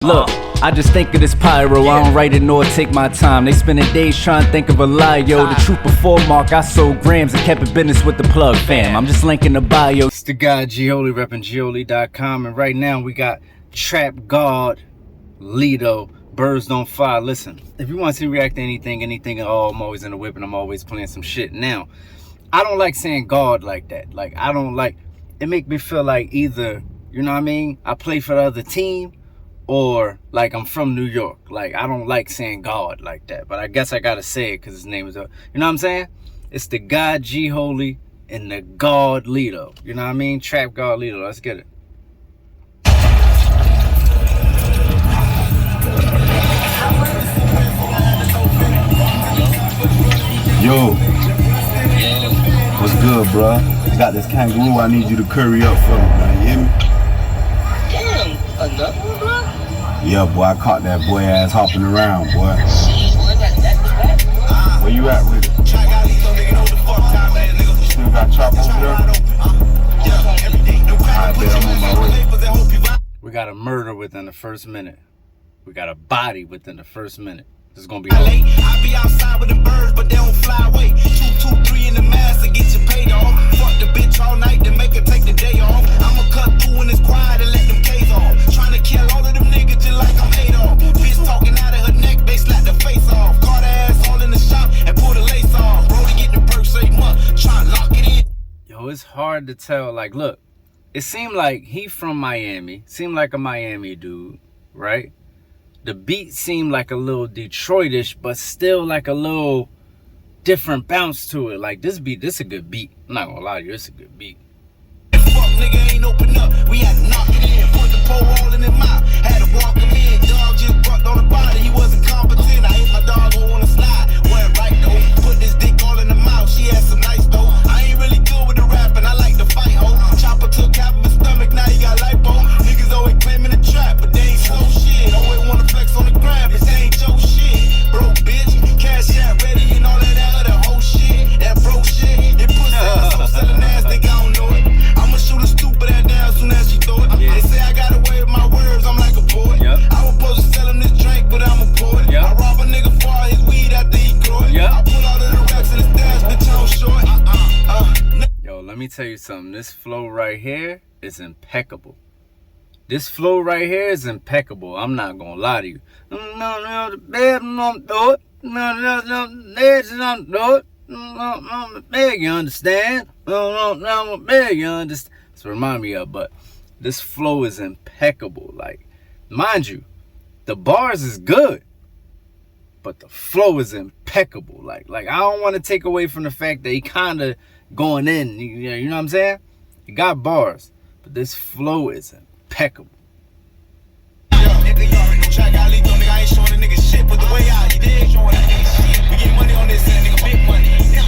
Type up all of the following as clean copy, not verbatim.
Look, I just think of this pyro, I don't write it nor take my time. They spending days trying to think of a lie, yo. The truth before Mark, I sold grams and kept it business with the plug fam. I'm just linking the bio. It's the guy Gioli, repping Gioli.com, and right now we got Trap Gawd Lito, Birds Don't Fly. Listen, if you want to see me react to anything at all, I'm always in the whip and I'm always playing some shit. Now, I don't like saying God like that. Like, I don't like, it make me feel like either, you know what I mean, I play for the other team, or like I'm from New York. Like, I don't like saying God like that, but I guess I gotta say it because his name is, you know what I'm saying? It's the guy Gioli and the Gawd Lito. You know what I mean? Trap Gawd Lito. Let's get it. Yo, what's good, bro? I got this kangaroo I need you to curry up for me, man. You hear me? Damn, another one, bro? Yeah, boy, I caught that boy ass hopping around, boy. Where you at with it? Still got chop over there? I bet I'm on my way. We got a murder within the first minute. We got a body within the first minute. This is gonna be late. I be outside with the birds, but they don't fly away. 2, 2, 3 in the mask to get you paid off. Fuck the bitch all night to make her take the day off. I'ma cut through when it's quiet and let them K's off. Trying to kill all of them niggas just like I'm Adolf. Bitch talking out of her neck, they slap the face off. Caught her ass all in the shop and pull the lace off. Bro, to get the perks 8 months, try to lock it in. Yo, it's hard to tell. Like, look, it seemed like he from Miami. Seemed like a Miami dude, right? The beat seemed like a little Detroitish, but still like a little different bounce to it. Like, this beat, this a good beat. I'm not gonna lie to you, it's a good beat. Fuck nigga ain't open up, we had to knock it in. Put the pole all in his mouth, had to walk him in. Dog just bucked on the body, he wasn't competent. I hit my dog on the slide, went right though. Put this dick all in the mouth, she had some nice though. I ain't really good with the rapping, I like to fight ho. Chopper took half of his stomach, now he got lipo. Niggas always claiming the trap, but they ain't slow shit. Always wanna flex on the grind, but they ain't your shit. Broke bitch, cash out ready and all that other whole shit. That broke shit, it puts ass on selling ass, think I don't know it. I'ma shoot a stupid ass down soon as she throw it. They say I got away with my words, I'm like a poet. I was supposed to sell him this drink, but I'm a poet. I rob a nigga for all his weed after he grow it. I pull out of the racks in the stash, bitch, I'm short. Yo, let me tell you something. This flow right here is impeccable. This flow right here is impeccable. I'm not gonna lie to you. No, the bed, no, do it. No, don't do it. No, beg, you understand? No, beg, you understand? That's what remind me of, but this flow is impeccable. Like, mind you, the bars is good, but the flow is impeccable. Like I don't want to take away from the fact that he kind of going in, you know what I'm saying? He got bars, but this flow is impeccable. Gawd Lito, nigga, I ain't showing a nigga shit, but the way out, you did showing that nigga shit. We get money on this end, nigga, big money.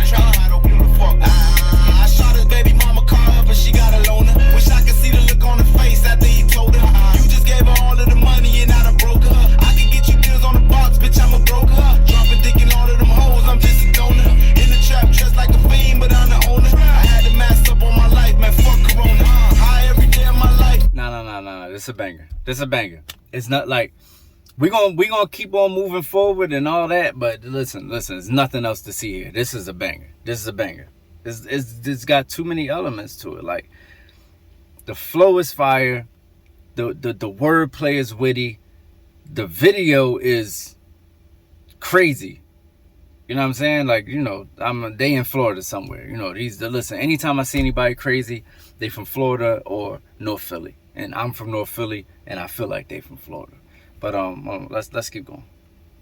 Try to hide over the fuck. I shot his baby mama car up and she got a loner. Wish I could see the look on her face after he told her. You just gave her all of the money and I done broke her. I can get you deals on the box, bitch, I'm a broker. Dropping dick in all of them hoes, I'm just a donor. In the trap, dressed like a fiend, but I'm the owner. I had to mask up on my life, man, fuck Corona. High every day of my life. No, this is a banger. This is a banger. It's not like we gonna keep on moving forward and all that, but listen, there's nothing else to see here. This is a banger. This is a banger. It's got too many elements to it. Like, the flow is fire, the wordplay is witty, the video is crazy. You know what I'm saying? Like, you know, they in Florida somewhere. You know, listen, anytime I see anybody crazy, they from Florida or North Philly. And I'm from North Philly, and I feel like they from Florida. But let's keep going.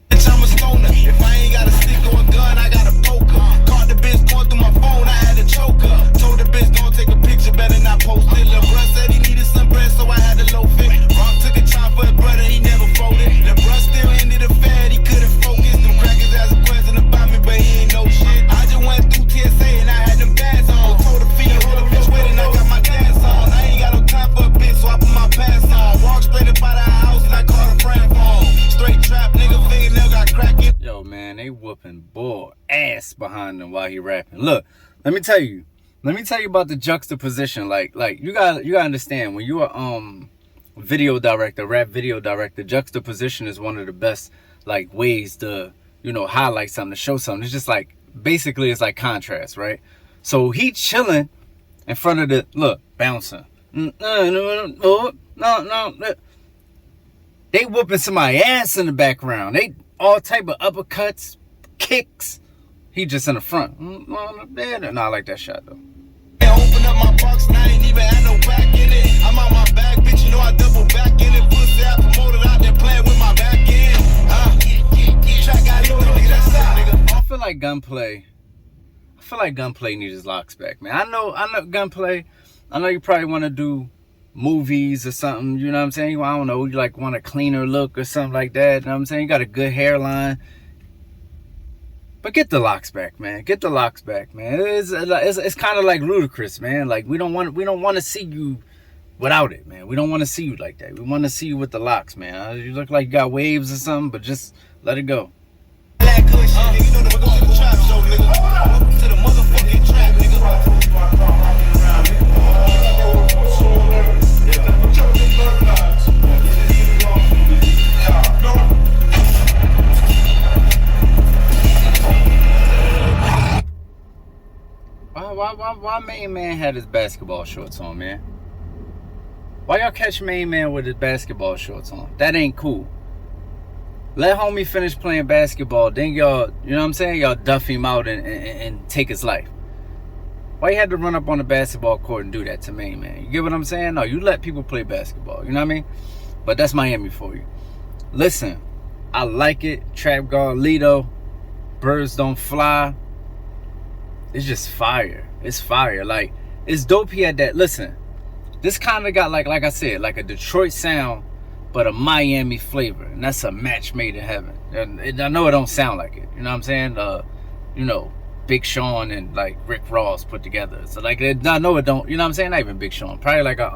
Bitch, I'm a stoner. If I ain't got a stick or a gun, I got a poker. Caught the bitch going through my phone, I had to choke her. Told the bitch don't take a picture, better not post it. Lil' bruh said he needed some bread, so I had to loaf it. Rock took a chop for his brother, he never folded. Lil' bruh still ended the fed, he couldn't focus. Them crackers asked a question about me, but he ain't know shit. I just went through TSA and I had them bands on. Told the feet, hold up, bitch, wait, and I got my dance on. I ain't got no time for a bitch, so I put my pants on. Walk straight up out of the house and I called a friend phone. Straight trap, nigga, fingernail got cracking. Yo, man, they whooping bull ass behind him while he rapping. Look, let me tell you about the juxtaposition. Like you gotta understand when video director, rap video director, juxtaposition is one of the best like ways to, you know, highlight something, to show something. It's just like, basically it's like contrast, right? So he chilling in front of the, look, bouncing. No. They whooping somebody's ass in the background. They all type of uppercuts, kicks. He just in the front. Nah, I like that shot though. Open up my box, and I ain't even had no back in it. I'm on my back, bitch, you know I double back in it. Pussy, I promoted out there playing with my back end. Track got Lito, nigga, that's out, nigga. I feel like Gunplay needs his locks back, man. I know Gunplay. I know you probably want to do movies or something, you know what I'm saying? I don't know, you like want a cleaner look or something like that, you know what I'm saying? You got a good hairline. But get the locks back, man. Get the locks back, man. It's kind of like ludicrous, man. Like we don't want to see you without it, man. We don't want to see you like that. We want to see you with the locks, man. You look like you got waves or something, but just let it go. Black good shit, nigga. You know that we go to the trap show, nigga. Welcome to the motherfucking trap, nigga. Why Main Man had his basketball shorts on, man? Why y'all catch Main Man with his basketball shorts on? That ain't cool. Let homie finish playing basketball, then y'all, you know what I'm saying? Y'all duff him out and take his life. Why you had to run up on the basketball court and do that to Main Man? You get what I'm saying? No, you let people play basketball, you know what I mean? But that's Miami for you. Listen, I like it. Trap Gawd Lito, Birds Don't Fly. It's just fire. It's fire. Like, it's dope he had that. Listen, this kind of got like I said, like a Detroit sound, but a Miami flavor. And that's a match made in heaven. And I know it don't sound like it. You know what I'm saying? You know, Big Sean and like Rick Ross put together. So like, I know it don't, you know what I'm saying? Not even Big Sean. Probably like a,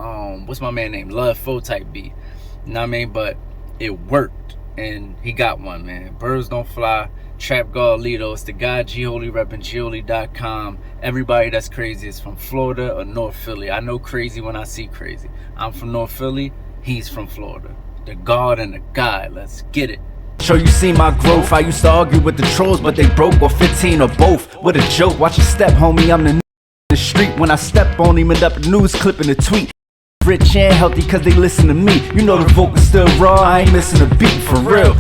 what's my man name? Love Foe type beat. You know what I mean? But it worked. And he got one, man. Birds Don't Fly. Trap Gawd Lito. It's the guy Gioli repping Gioli.com. Everybody that's crazy is from Florida or North Philly. I know crazy when I see crazy. I'm from North Philly. He's from Florida. The God and the guy. Let's get it. Sure, you see my growth. I used to argue with the trolls, but they broke, or 15 or both. What a joke. Watch your step, homie. I'm the street. When I step on him, end up a news clip in a tweet. Rich and healthy cause they listen to me. You know the vocals still raw. I ain't missing a beat for real.